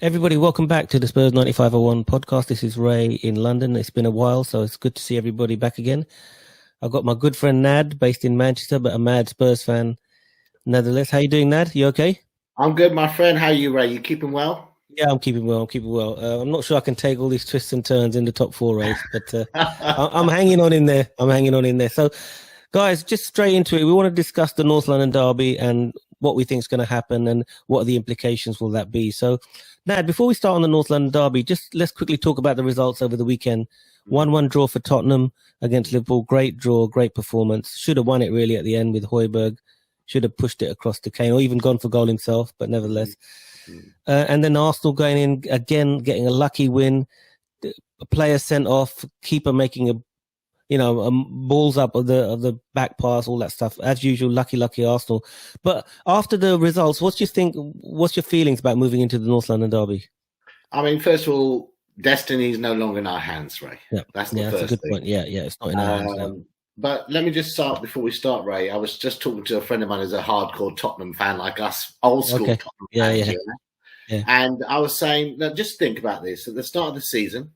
Everybody, welcome back to the Spurs 9501 podcast. This is Ray in London. It's been a while, so it's good to see everybody back again. I've got my good friend Nad, based in Manchester, but a mad Spurs fan nevertheless. How you doing, Nad? You okay? I'm good, my friend. How are you, Ray? You keeping well? Yeah, I'm keeping well. I'm not sure I can take all these twists and turns in the top four race, but I'm hanging on in there. So, guys, just straight into it. We want to discuss the North London derby and what we think is going to happen and what are the implications will that be. So, Nad, before we start on the North London derby, just let's quickly talk about the results over the weekend. 1-1 draw for Tottenham against Liverpool. Great draw, great performance. Should have won it really at the end with Højbjerg. Should have pushed it across to Kane or even gone for goal himself, but nevertheless. And then Arsenal going in again, getting a lucky win. A player sent off, keeper making balls up of the back pass, all that stuff. As usual, lucky Arsenal. But after the results, what's your feelings about moving into the North London derby? I mean, first of all, destiny is no longer in our hands, Ray. Yeah, that's a good thing. point. Yeah, it's not in our hands now. But let me just start before we start, Ray. I was just talking to a friend of mine who's a hardcore Tottenham fan like us, old school Tottenham fans. Yeah. And I was saying, now just think about this. At the start of the season,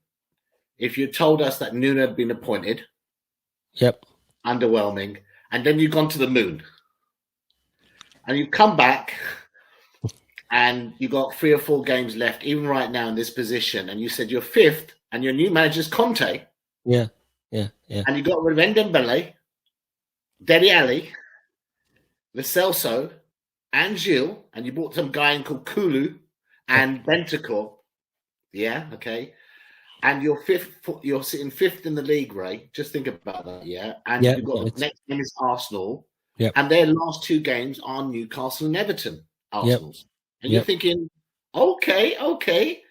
if you told us that Nuno had been appointed, underwhelming, and then you've gone to the moon, and you come back, and you got 3 or 4 games left, even right now in this position, and you said you're 5th, and your new manager's Conte. Yeah. And you got rid of Dembele, Dele Alli, Lo Celso, and Gil, and you bought some guy in called Kulu and Bentancur. Yeah, okay. And you're sitting 5th in the league, Ray. Just think about that, yeah. And you've got the next game is Arsenal, and their last 2 games are Newcastle and Everton. Arsenal's, and you're thinking, okay,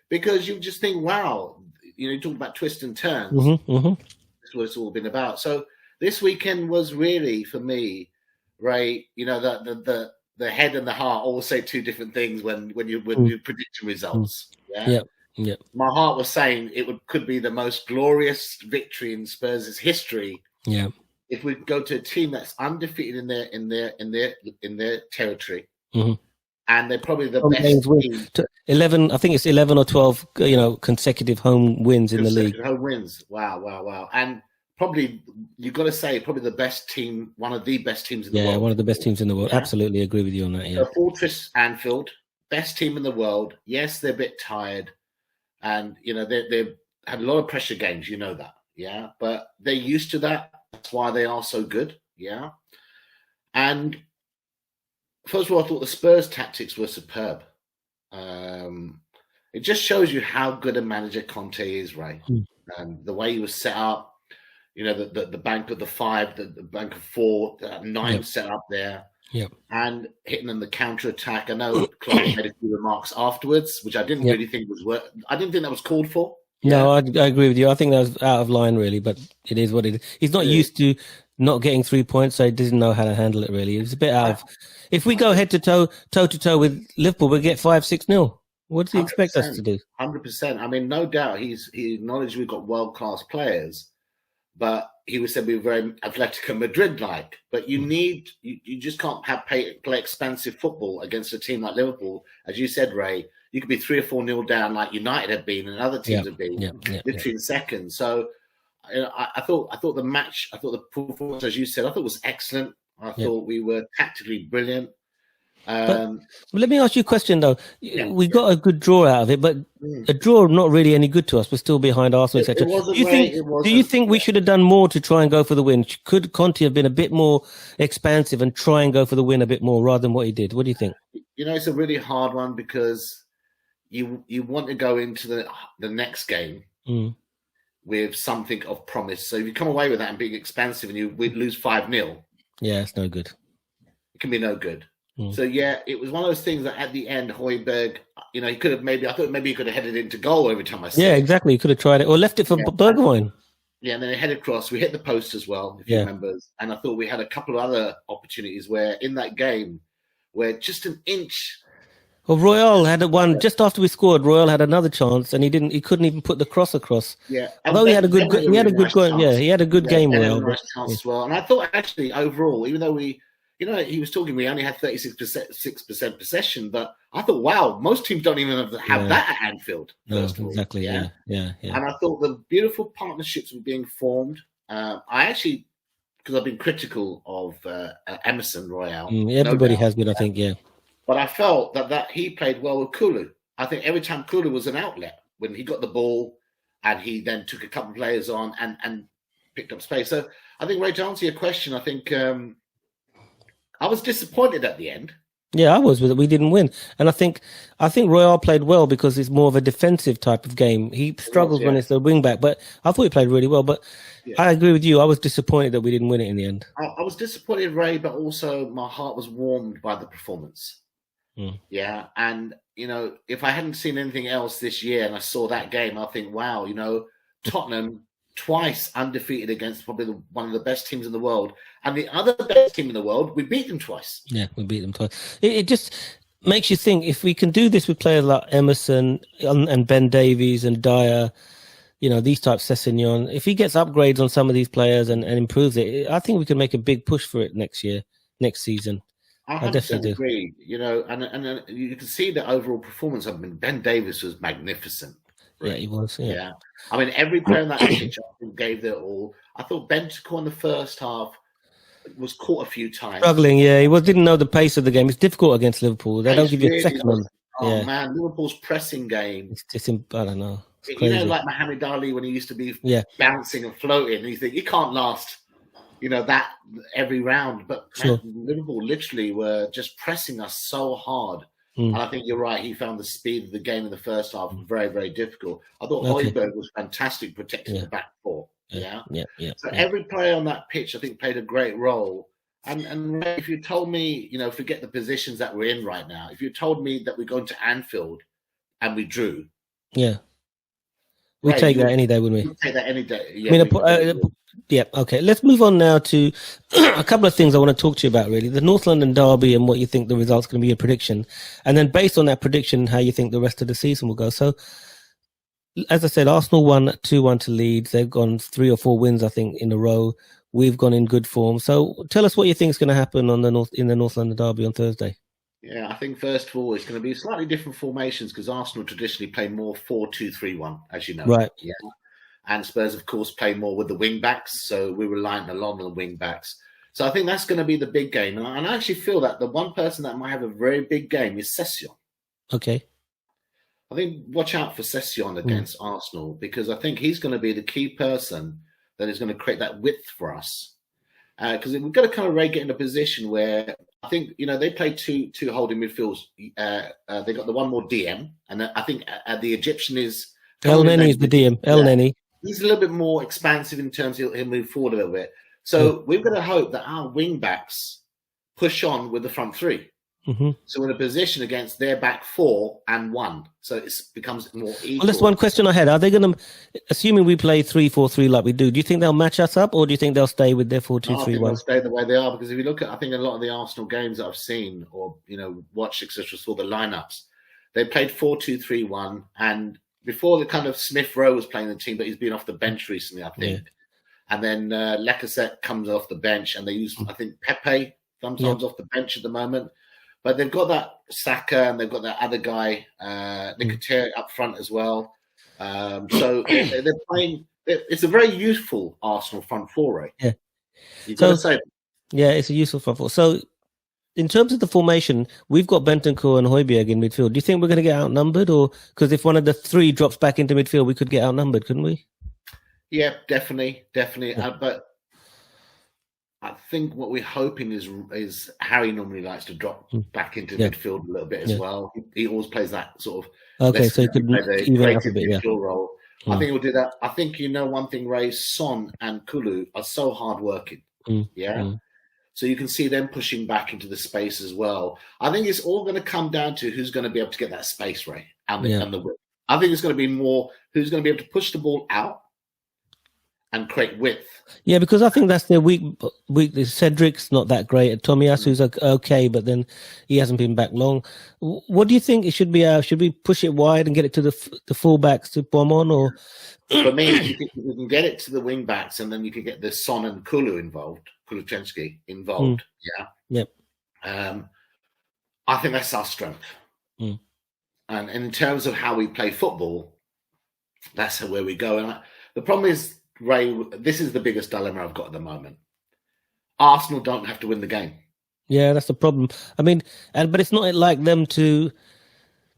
because you just think, wow, you talk about twists and turns. That's what it's all been about. So this weekend was really, for me, Ray, the head and the heart always say 2 different things when you predict results. Yeah. My heart was saying could be the most glorious victory in Spurs' history. Yeah. If we go to a team that's undefeated in their territory. And they're probably the best team. 11, I think it's 11 or 12, consecutive home wins in the league. Home wins. Wow. And probably, you've got to say, probably the best team, one of the best teams in the world. Yeah, one of the best teams in the world. Yeah. Absolutely agree with you on that, yeah. So Fortress Anfield, best team in the world. Yes, they're a bit tired. And, they've had a lot of pressure games, you know that. Yeah. But they're used to that. That's why they are so good. Yeah. And first of all, I thought the Spurs tactics were superb. It just shows you how good a manager Conte is, Ray. The way he was set up, the bank of the 5, the bank of 4, 9 set up there. And hitting them the counter attack. I know Klopp made a few remarks afterwards, which I didn't really think I didn't think that was called for. No, I agree with you. I think that was out of line, really, but it is what it is. He's not used to not getting 3 points, so he doesn't know how to handle it, really. It's a bit out of... If we go head to toe with Liverpool, we'll get 5-6-0. What does he expect us to do? 100%. I mean, no doubt he acknowledged we've got world-class players, but he was said we were very Atletico Madrid-like. But you just can't play expansive football against a team like Liverpool. As you said, Ray, you could be 3 or 4-0 down like United have been and other teams have been, literally in seconds. So I thought the performance, as you said, I thought was excellent. I thought we were tactically brilliant. But let me ask you a question, though. We got a good draw out of it, but a draw not really any good to us. We're still behind Arsenal, etc. Do you think we should have done more to try and go for the win? Could Conte have been a bit more expansive and try and go for the win a bit more rather than what he did? What do you think? It's a really hard one because you want to go into the next game with something of promise. So if you come away with that and being expansive and we lose 5-0, it's no good. It can be no good. So it was one of those things that at the end, Højbjerg, he could have I thought maybe he could have headed into goal every time I said. Yeah, exactly. He could have tried it or left it for Bergwijn. Yeah, and then it headed across. We hit the post as well, if you remember. And I thought we had a couple of other opportunities where in that game, where just an inch. Well, Royal had one just after we scored. Royal had another chance, and he couldn't even put the cross across. Yeah, although he had a good game. Yeah, he had a good game. Royal, nice chance as well. And I thought actually overall, even though we he was talking. We only had 36% possession, but I thought, wow, most teams don't even have that at Anfield. No, exactly. Yeah. And I thought the beautiful partnerships were being formed. I actually, because I've been critical of Emerson Royale. Everybody has been, I think, yeah. But I felt that he played well with Kulu. I think every time Kulu was an outlet, when he got the ball and he then took a couple of players on and picked up space. So I think, Ray, to answer your question, I think I was disappointed at the end. Yeah, I was with it. We didn't win. And I think Royale played well because it's more of a defensive type of game. He struggles when it's the wing back, but I thought he played really well. But I agree with you. I was disappointed that we didn't win it in the end. I was disappointed, Ray, but also my heart was warmed by the performance. Yeah. And, if I hadn't seen anything else this year and I saw that game, I think, wow, Tottenham twice undefeated against probably one of the best teams in the world. And the other best team in the world, we beat them twice. Yeah, we beat them twice. It just makes you think, if we can do this with players like Emerson and Ben Davies and Dyer, these types, Sessegnon, if he gets upgrades on some of these players and improves it, I think we can make a big push for it next season. I definitely agree. And you can see the overall performance. Ben Davies was magnificent. Right? Yeah, he was. Yeah. I mean, every player in that pitch gave their all. I thought Bentancur in the first half was caught a few times. Struggling, yeah. He didn't know the pace of the game. It's difficult against Liverpool. They don't give you a second on. Oh, man, Liverpool's pressing game. It's I don't know. Like Mohamed Ali when he used to be bouncing and floating. And you think, he can't last, that every round. But man, Liverpool literally were just pressing us so hard. And I think you're right. He found the speed of the game in the first half very, very difficult. I thought Højbjerg was fantastic protecting the back four. Yeah. So every player on that pitch, I think, played a great role. And if you told me, forget the positions that we're in right now, if you told me that we're going to Anfield and we drew. Yeah. We take that any day, wouldn't we? We'd take that any day. Yeah, okay. Let's move on now to a couple of things I want to talk to you about, really. The North London derby and what you think the result's going to be, a prediction. And then based on that prediction, how you think the rest of the season will go. So, as I said, Arsenal won 2-1 to Leeds. They've gone 3 or 4 wins, I think, in a row. We've gone in good form. So tell us what you think is going to happen in the North London derby on Thursday. Yeah, I think first of all, it's going to be slightly different formations because Arsenal traditionally play more 4-2-3-1, as you know. Right. Yeah. And Spurs, of course, play more with the wing-backs, so we're reliant a lot on the wing-backs. So I think that's going to be the big game. And I actually feel that the one person that might have a very big game is Sessegnon. Okay. I think watch out for Sessegnon against Arsenal because I think he's going to be the key person that is going to create that width for us. Because we've got to kind of get in a position where I think, they play two holding midfields. They got the one more DM, and I think the Egyptian is... El Neni is the DM. El Neni. He's a little bit more expansive in terms of he'll move forward a little bit. So we've got to hope that our wing backs push on with the front three. Mm-hmm. So we're in a position against their back 4 and 1. So it becomes more equal. Well, that's one question I had. Are they going to, assuming we play 3-4-3 like we do you think they'll match us up or do you think they'll stay with their 4-2-3-1? I think they'll stay the way they are because if you look at, I think a lot of the Arsenal games that I've seen or, watched, etc., saw the lineups, they played 4-2-3-1 and before the kind of Smith Rowe was playing the team, but he's been off the bench recently, I think. Yeah. And then Lacazette comes off the bench and they use, I think, Pepe sometimes off the bench at the moment. But they've got that Saka and they've got that other guy, Nicotera, up front as well. So they're playing. It's a very useful Arsenal front four, right? Yeah. You've got to say. Yeah, it's a useful front four. So in terms of the formation, we've got Bentancur and Højbjerg in midfield. Do you think we're going to get outnumbered? Or because if one of the three drops back into midfield, we could get outnumbered, couldn't we? Yeah, definitely. Yeah. But I think what we're hoping is Harry normally likes to drop back into midfield a little bit as well. He always plays that sort of so he could even up a bit, role. I think he'll do that. I think one thing, Ray, Son and Kulu are so hard working. So you can see them pushing back into the space as well. I think it's all going to come down to who's going to be able to get that space, Ray, and the width. I think it's going to be more who's going to be able to push the ball out and create width. Yeah, because I think that's their weak. Cedric's not that great. Tomiyasu's okay, but then he hasn't been back long. What do you think it should be? Should we push it wide and get it to the fullbacks to bomb on, or? For me, you can get it to the wing backs, and then you can get the Son and Kulu involved. Kulusevski involved. Yeah. Yep. I think that's our strength. And in terms of how we play football, that's where we go. And the problem is, Ray, this is the biggest dilemma I've got at the moment. Arsenal don't have to win the game. Yeah, that's the problem. I mean, but it's not like them to.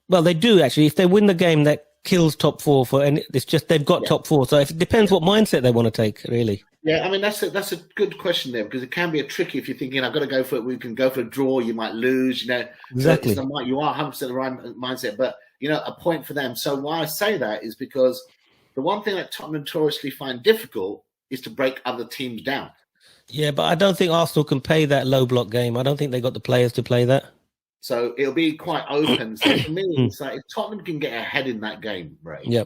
Well, they do actually. If they win the game, that kills top four and it's just they've got top four. So it depends what mindset they want to take, really. Yeah, I mean that's a good question there, because it can be a tricky if you're thinking I've got to go for it. We can go for a draw. You might lose. Exactly. So you are 100% the right mindset, but a point for them. So why I say that is because the one thing that Tottenham notoriously find difficult is to break other teams down. Yeah, but I don't think Arsenal can play that low block game. I don't think they got the players to play that. So it'll be quite open. So for me, it's like if Tottenham can get ahead in that game, Ray,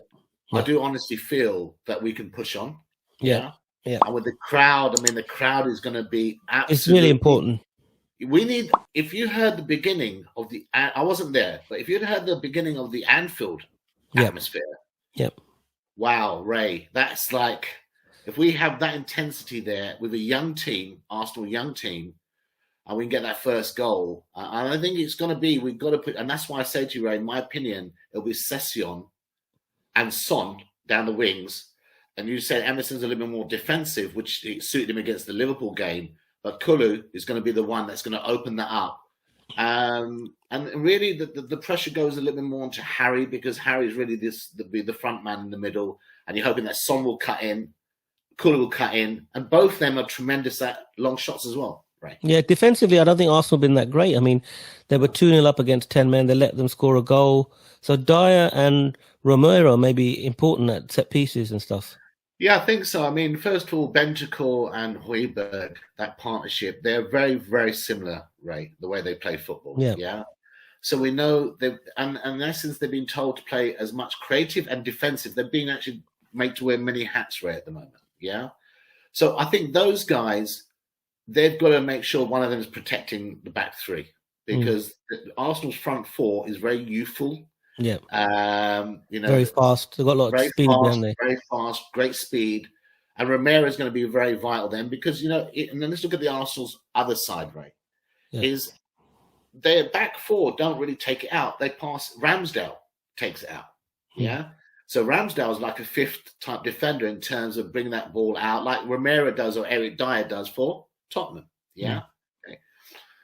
I do honestly feel that we can push on. Yeah. And with the crowd, I mean, the crowd is going to be absolutely... It's really important. We need... If you heard the beginning of the... I wasn't there, but if you'd heard the beginning of the Anfield atmosphere... Yep. Wow, Ray, that's like... If we have that intensity there with a young team, Arsenal young team, and we can get that first goal, and I think it's going to be... We've got to put... And that's why I say to you, Ray, in my opinion, it'll be Session and Son down the wings. And you said Emerson's a little bit more defensive, which suited him against the Liverpool game. But Kulu is going to be the one that's going to open that up. And really, the pressure goes a little bit more onto Harry, because Harry's really the front man in the middle. And you're hoping that Son will cut in, Kulu will cut in. And both of them are tremendous at long shots as well. Right. Yeah, defensively, I don't think Arsenal have been that great. I mean, they were 2-0 up against 10 men. They let them score a goal. So Dyer and Romero may be important at set pieces and stuff. Yeah, I think so. I mean, first of all, Bentancur and Højbjerg, that partnership, they're very, very similar, Ray, the way they play football. Yeah. So we know and in essence, they've been told to play as much creative and defensive. They've been actually made to wear many hats, Ray, at the moment. Yeah. So I think those guys, they've got to make sure one of them is protecting the back three, because Arsenal's front four is very youthful. Yeah. Very fast. They've got a lot of speed, haven't they? Very fast, great speed. And Romero is going to be very vital then, because, and then let's look at the Arsenal's other side, Ray, is their back four don't really take it out. They pass, Ramsdale takes it out. Yeah. So Ramsdale's like a fifth type defender in terms of bringing that ball out, like Romero does or Eric Dyer does for Tottenham. Yeah. Okay.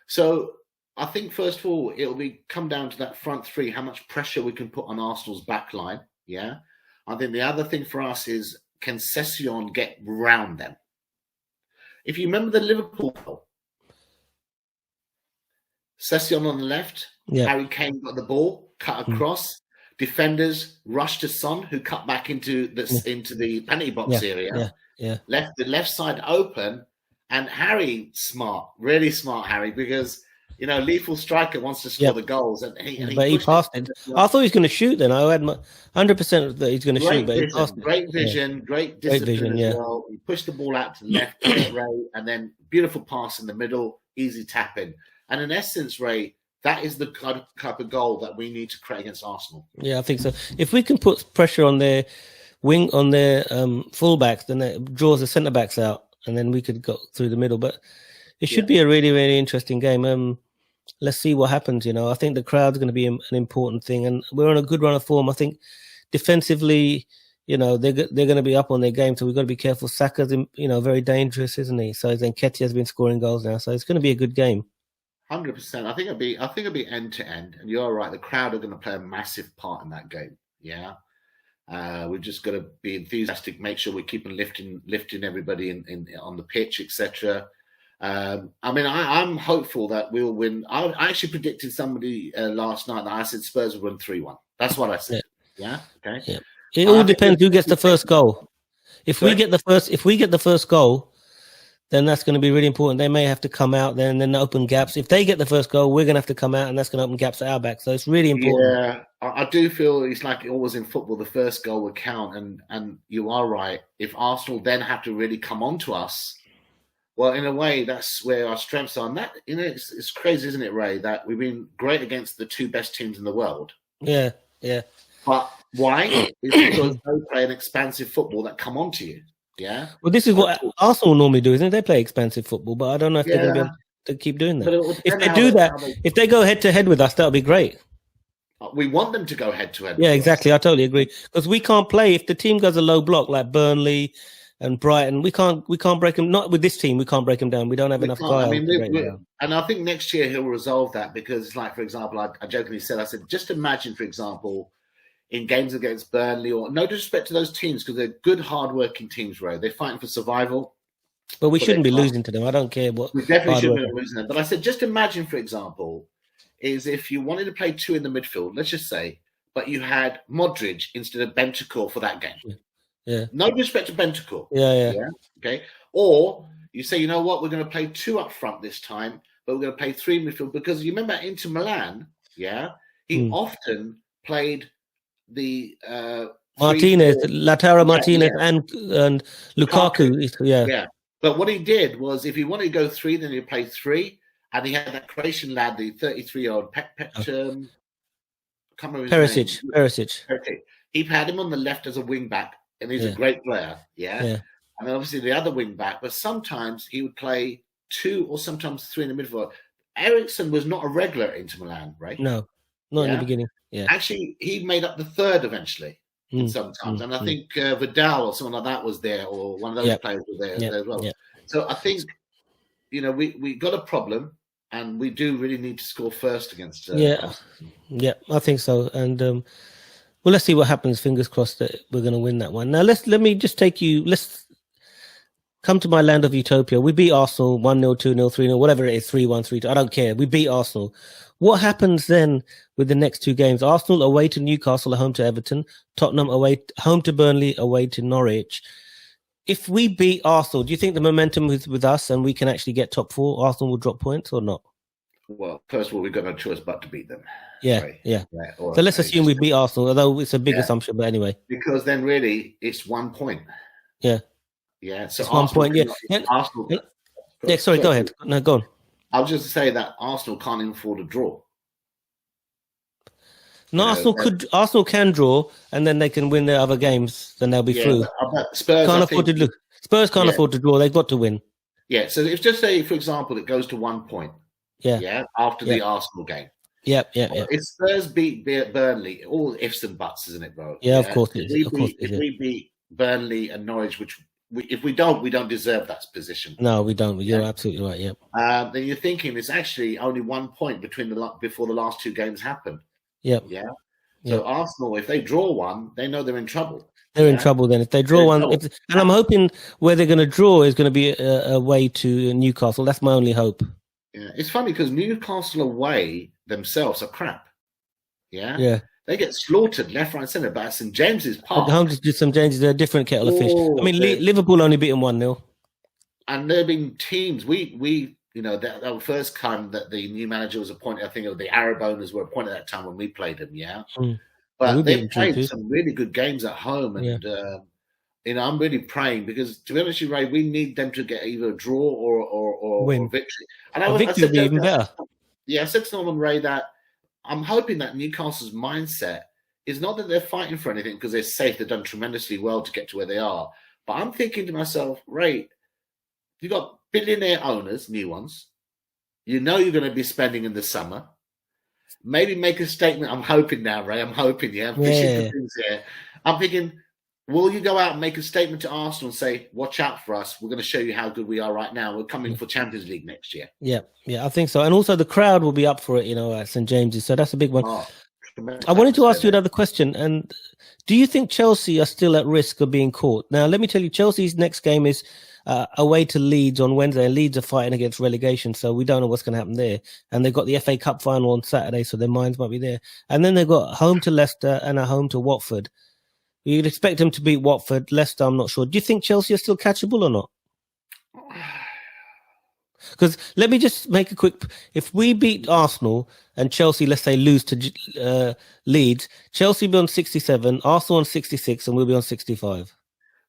So I think, first of all, it'll come down to that front three, how much pressure we can put on Arsenal's back line. Yeah. I think the other thing for us is, can Session get round them? If you remember the Liverpool goal, Session on the left, Harry Kane got the ball, cut across, defenders rushed to Son, who cut back into the penalty box area, left the left side open, and Harry, really smart Harry, because lethal striker wants to score the goals, and he passed it. I thought he was going to shoot. Then I had 100% that he's going to shoot, but he passed it. Great vision, great discipline as well. He pushed the ball out to the left, Ray, and then beautiful pass in the middle, easy tap in. And in essence, Ray, that is the type of goal that we need to create against Arsenal. Yeah, I think so. If we can put pressure on their fullbacks, then that draws the centre backs out, and then we could go through the middle. But it should be a really, really interesting game. Let's see what happens. I think the crowd's going to be an important thing, and we're on a good run of form. I think defensively, they're going to be up on their game, so we've got to be careful. Saka's, very dangerous, isn't he? So then Nketiah's been scoring goals now, so it's going to be a good game. 100%. I think it'll be end to end, and you're right. The crowd are going to play a massive part in that game. Yeah, we've just got to be enthusiastic, make sure we're keeping lifting everybody in on the pitch, etc. I'm hopeful that we'll win. I actually predicted somebody last night that I said Spurs would win 3-1. That's what I said. Yeah. Okay. Yeah. It all depends who gets the first goal. If we get the first goal, then that's going to be really important. They may have to come out then and then open gaps. If they get the first goal, we're going to have to come out, and that's going to open gaps at our back. So it's really important. Yeah, I do feel it's like always in football, the first goal would count. And you are right. If Arsenal then have to really come on to us, well, in a way, that's where our strengths are. And that, it's crazy, isn't it, Ray, that we've been great against the two best teams in the world. Yeah, yeah. But why? It's because they play an expansive football that come on to you. Yeah. Well, this is what Arsenal normally do, isn't it? They play expensive football, but I don't know if they're going to be able to keep doing But that. it would If depend they how do that, how they- if they go head to head with us, that'll be great. we want them to go head to head. Yeah, exactly. I totally agree. Because we can't play if the team goes a low block like Burnley and Brighton. We can't break them. Not with this team. We can't break them down. We don't have enough guile to break them down. And I think next year he'll resolve that because it's like, for example, I jokingly said, just imagine, for example, in games against Burnley, or no disrespect to those teams because they're good, hard-working teams, Ray. They're fighting for survival. But we shouldn't be losing to them. I don't care what. We definitely shouldn't be losing them. But I said, just imagine, for example, is if you wanted to play two in the midfield, let's just say, but you had Modric instead of Bentancur for that game. Yeah. No disrespect to Bentancur. Yeah. Okay. Or you say, you know what, we're going to play two up front this time, but we're going to play three in midfield because you remember Inter Milan, he often played the Martinez, Lautaro Martinez, and Lukaku. Yeah. But what he did was, if he wanted to go three, then he'd play three, and he had that Croatian lad, the 33-year-old Perisic. Okay. He had him on the left as a wing back, and he's a great player. Yeah. And then obviously the other wing back, but sometimes he would play two or sometimes three in the midfield. Ericsson was not a regular at Inter Milan, right? No, not in the beginning. Yeah. Actually, he made up the third eventually sometimes. And I think Vidal or someone like that was there, or one of those players was there as well. Yeah. So I think, we got a problem. And we do really need to score first against. I think so. And well, let's see what happens. Fingers crossed that we're going to win that one. Now let me just take you. Let's come to my land of utopia. We beat Arsenal 1-0, 2-0, 3-0, whatever it is, 3-1, 3-2. I don't care. We beat Arsenal. What happens then with the next two games? Arsenal away to Newcastle, home to Everton. Tottenham away, home to Burnley, away to Norwich. If we beat Arsenal, do you think the momentum is with us and we can actually get top four? Arsenal will drop points or not? Well, first of all, we've got no choice but to beat them. Yeah. So let's assume we beat Arsenal, although it's a big assumption, but anyway. Because then really it's 1 point. Yeah. Yeah. So it's 1 point, Arsenal. Sorry, go ahead. No, go on. I was just to say that Arsenal can't even afford a draw. No, Arsenal can draw, and then they can win their other games. Then they'll be through. Spurs can't afford to lose. Spurs can't afford to draw. They've got to win. Yeah. So if just say, for example, it goes to 1 point. Yeah. After the Arsenal game. Yeah. If Spurs beat Burnley, all ifs and buts, isn't it, bro? Yeah, of course. If we beat Burnley and Norwich, which if we don't deserve that position. No, we don't. You're absolutely right. Yeah. Then you're thinking it's actually only 1 point before the last two games happen. Yeah. So Arsenal, if they draw one, they know they're in trouble. They're in trouble then. If they draw one, and I'm hoping where they're going to draw is going to be a way to Newcastle. That's my only hope. Yeah, it's funny because Newcastle away themselves are crap. Yeah. They get slaughtered left, right, centre. But at St James's Park, St James's, they're a different kettle of fish. I mean, Liverpool only beat them 1-0. And there have been teams. We that was the first time that the new manager was appointed. I think the Arab owners were appointed at that time when we played them. Yeah, but they played some really good games at home, and I'm really praying because, to be honest with you, Ray, we need them to get either a draw or victory. And a victory would be even better. Yeah, I said to someone, Ray, that I'm hoping that Newcastle's mindset is not that they're fighting for anything because they're safe. They've done tremendously well to get to where they are. But I'm thinking to myself, Ray, you got billionaire owners, new ones. You're going to be spending in the summer. Maybe make a statement. I'm hoping now, Ray. I'm hoping, I'm fishing for things here. I'm thinking, will you go out and make a statement to Arsenal and say, watch out for us. We're going to show you how good we are right now. We're coming for Champions League next year. Yeah, I think so. And also the crowd will be up for it, at St. James's. So that's a big one. I wanted to ask you another question. And do you think Chelsea are still at risk of being caught? Now, let me tell you, Chelsea's next game is away to Leeds on Wednesday. And Leeds are fighting against relegation, so we don't know what's going to happen there. And they've got the FA Cup final on Saturday, so their minds might be there. And then they've got home to Leicester and a home to Watford. You'd expect them to beat Watford. Leicester, I'm not sure. Do you think Chelsea are still catchable or not? Because let me just make a quick... If we beat Arsenal and Chelsea, let's say, lose to Leeds, Chelsea will be on 67, Arsenal on 66, and we'll be on 65.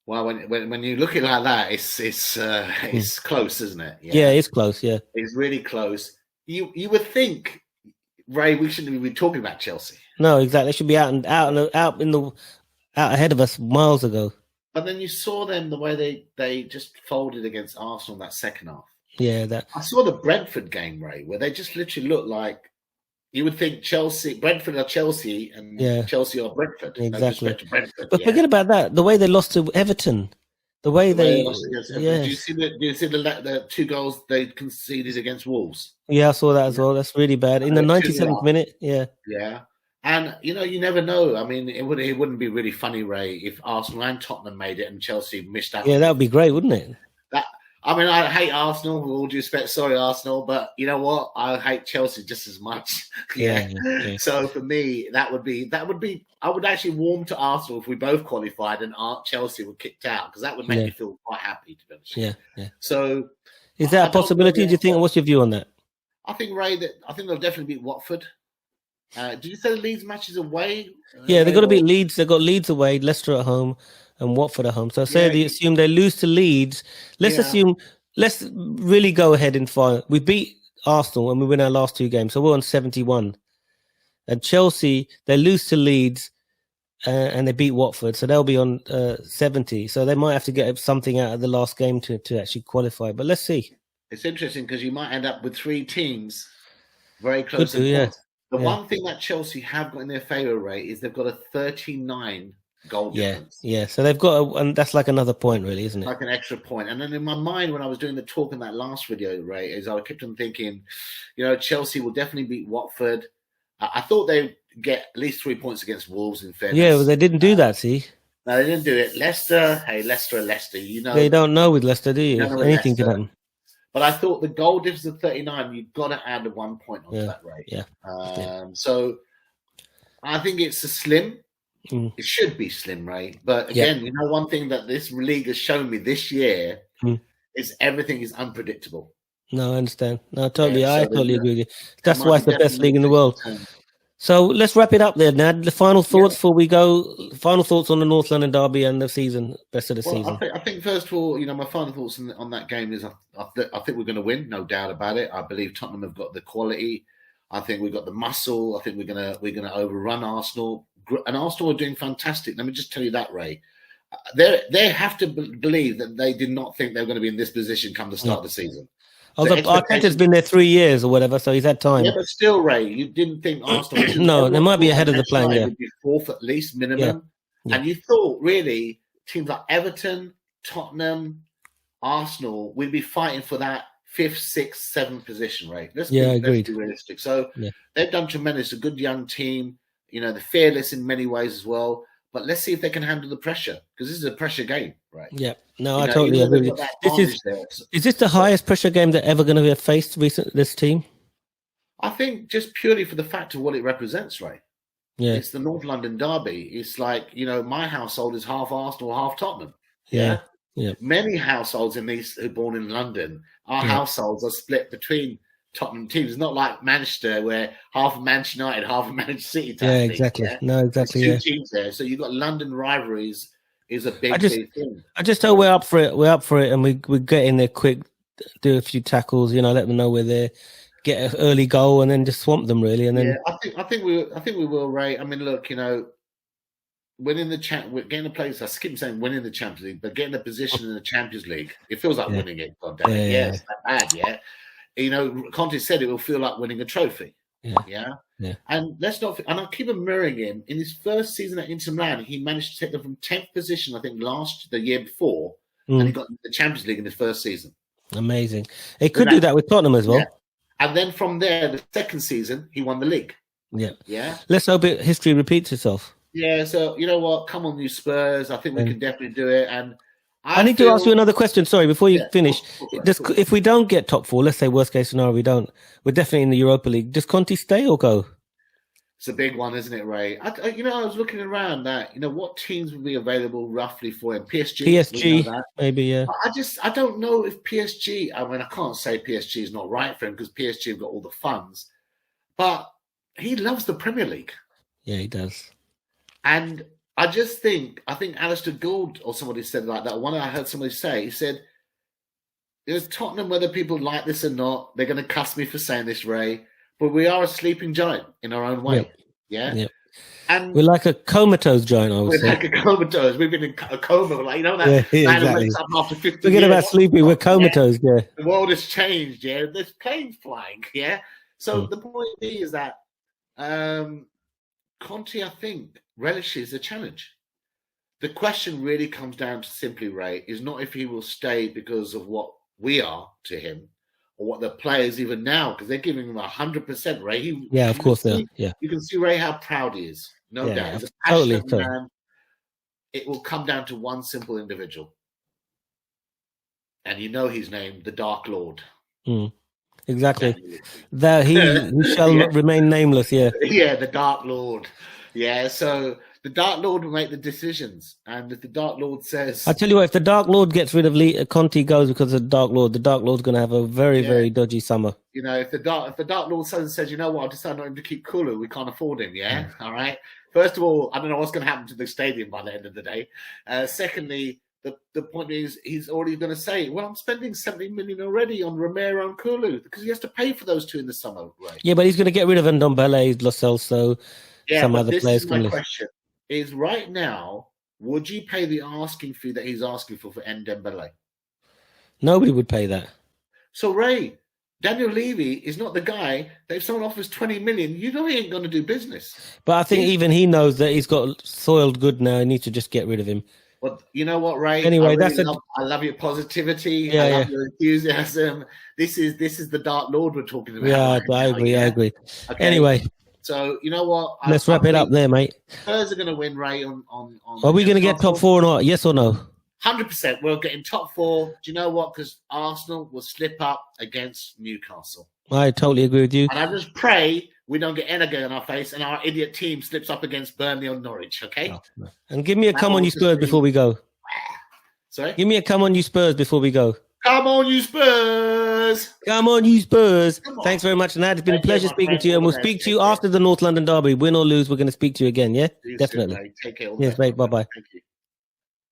Well, when you look at it like that, it's close, isn't it? Yeah, it's close, yeah. It's really close. You would think, Ray, we shouldn't be talking about Chelsea. No, exactly. They should be out ahead of us miles ago. But then you saw them the way they just folded against Arsenal in that second half. Yeah, I saw the Brentford game, Ray, where they just literally looked like you would think Brentford are Chelsea, and Chelsea are Brentford. exactly. No disrespect to Brentford, but forget about that. The way they lost to Everton, the way they lost against Everton. Do you see the 2 goals they conceded against Wolves? Yeah, I saw that as well. That's really bad. In the 97th minute, Yeah. And you never know. I mean, it wouldn't be really funny, Ray, if Arsenal and Tottenham made it and Chelsea missed out. Yeah, that would be great, wouldn't it? I mean, I hate Arsenal. With all due respect, sorry, Arsenal, but you know what? I hate Chelsea just as much. Yeah. So for me, that would be. I would actually warm to Arsenal if we both qualified and Chelsea were kicked out, because that would make me feel quite happy, to be honest. Yeah. So, is that a possibility? Do you think? What's your view on that? I think, Ray, I think they'll definitely beat Watford. Did you say the Leeds match is away? Yeah, they've got to beat Leeds. They've got Leeds away, Leicester at home, and Watford at home. So say they assume they lose to Leeds. Let's really go ahead and find. We beat Arsenal and we win our last 2 games, so we're on 71. And Chelsea, they lose to Leeds and they beat Watford, so they'll be on 70. So they might have to get something out of the last game to actually qualify. But let's see. It's interesting because you might end up with 3 teams very close. The one thing that Chelsea have got in their favour, Ray, is they've got a 39 goal difference. Yeah. So they've got, and that's like another point, really, isn't it? Like an extra point. And then in my mind, when I was doing the talk in that last video, Ray, is I kept on thinking, Chelsea will definitely beat Watford. I thought they'd get at least 3 points against Wolves, in fairness. Yeah, well, they didn't do that, see? No, they didn't do it. Leicester, Leicester. They don't know with Leicester, do you? Anything can happen. But I thought the goal difference of 39, you've got to add 1 point onto that, Ray. Yeah. So I think it's a slim. It should be slim, Ray. But again, one thing that this league has shown me this year is everything is unpredictable. No, I understand. No, I totally agree with you. That's why it's the best league in the world. So let's wrap it up there, Nad. The final thoughts before we go. Final thoughts on the North London derby and the season, rest of the season. I think first of all, my final thoughts on that game is I think we're going to win, no doubt about it. I believe Tottenham have got the quality. I think we've got the muscle. I think we're gonna overrun Arsenal. And Arsenal are doing fantastic. Let me just tell you that, Ray. They have to believe that they did not think they were going to be in this position come the start of the season. Arteta's been there 3 years or whatever, so he's had time. Yeah, but still, Ray, you didn't think Arsenal... No, they might be ahead of the plan, would be 4th at least, minimum. Yeah. And you thought, really, teams like Everton, Tottenham, Arsenal, we'd be fighting for that 5th, 6th, 7th position, Ray. Let's be realistic. So they've done tremendous. A good young team. They're fearless in many ways as well. But let's see if they can handle the pressure, because this is a pressure game, right? Yeah, no, I totally agree. Is this the highest pressure game they're ever going to have faced this team? I think just purely for the fact of what it represents, right? Yeah, it's the North London derby. It's like my household is half Arsenal, half Tottenham. Yeah. Many households who are born in London, our households are split between Tottenham teams. It's not like Manchester, where half of Manchester United, half of Manchester City. Exactly. No, exactly. There's 2 teams there, so you've got London rivalries. Is a big thing. I just hope we're up for it. We're up for it, and we get in there quick, do a few tackles. Let them know we're there, get an early goal, and then just swamp them really. And then I think we will, Ray. I mean, look, winning the we're getting a place. I keep saying winning the Champions League, but getting a position in the Champions League, it feels like winning it. God damn it, it's not bad, Conte said it will feel like winning a trophy. Yeah. And let's not. And I'll keep mirroring him. In his first season at Inter Milan, he managed to take them from 10th position, I think, the year before, and he got the Champions League in his first season. Amazing. He could do that with Tottenham as well. Yeah. And then from there, the second season, he won the league. Yeah. Let's hope history repeats itself. Yeah. So you know what? Come on, you Spurs. I think we can definitely do it. And I need to ask you another question. Sorry, before you finish. If we don't get top 4, let's say worst case scenario, we don't. We're definitely in the Europa League. Does Conte stay or go? It's a big one, isn't it, Ray? I was looking around that. What teams would be available roughly for him? PSG, maybe. Yeah. I don't know if PSG. I mean, I can't say PSG is not right for him because PSG have got all the funds, but he loves the Premier League. Yeah, he does. And I think Alistair Gould or somebody said like that. One I heard somebody say, he said, "There's Tottenham, whether people like this or not, they're going to cuss me for saying this, Ray, but we are a sleeping giant in our own way." Yeah. And We're like a comatose giant, I would we're say. like a comatose. We've been in a coma, like you know that Yeah, man who exactly. wakes up after 50 Forget years. about sleeping. We're comatose. Yeah. The world has changed. Yeah, there's planes flying. Yeah. So Mm. the point is that Conte, I think, relishes the challenge. The question really comes down to simply, Ray, is not if he will stay because of what we are to him, or what the players even now, because they're giving him 100%. Ray, Yeah, of course they are. Yeah. You can see Ray how proud he is. No Yeah, doubt, yeah. he's a Totally. passionate man. It will come down to one simple individual, and you know his name, the Dark Lord. Mm. Exactly. That he shall remain nameless. Yeah. Yeah, the Dark Lord. Yeah, so the Dark Lord will make the decisions, and if the Dark Lord says, I tell you what, if the Dark Lord gets rid of Conte goes because of the Dark Lord Lord's going to have a very, very dodgy summer. You know, if the Dark Lord says, you know what, I decided not to keep Kulu, we can't afford him. Yeah, all right. First of all, I don't know what's going to happen to the stadium by the end of the day. Secondly, the point is he's already going to say, well, I'm spending 70 million already on Romero and Kulu because he has to pay for those two in the summer. Right? Yeah, but he's going to get rid of Ndombele, Lo Celso, some other this players. Is my question: is right now, would you pay the asking fee that he's asking for Ndombele? Nobody would pay that. So Ray, Daniel Levy is not the guy that if someone offers 20 million, you know he ain't going to do business. But I think even he knows that he's got soiled good now. He needs to just get rid of him. Well, you know what, Ray? Anyway, I love your positivity. I love your enthusiasm. This is the Dark Lord we're talking about. Yeah, I agree. Okay. Anyway, so you know what? Let's wrap it up there, mate. Spurs are going to win, Ray. Are we going to get top 4 or not? Yes or no? 100%. We're getting top 4. Do you know what? Because Arsenal will slip up against Newcastle. I totally agree with you. And I just pray we don't get Energy on our face and our idiot team slips up against Burnley or Norwich, okay? Oh, and give me a come on you Spurs before we go. Sorry? Give me a come on you Spurs before we go. Come on you Spurs! Come on you Spurs! Thanks very much, Nad. It's been a pleasure speaking to you, and we'll speak to you after the North London derby. Win or lose, we're going to speak to you again, yeah? Definitely. Take care. Yes, mate. Bye-bye. Thank you.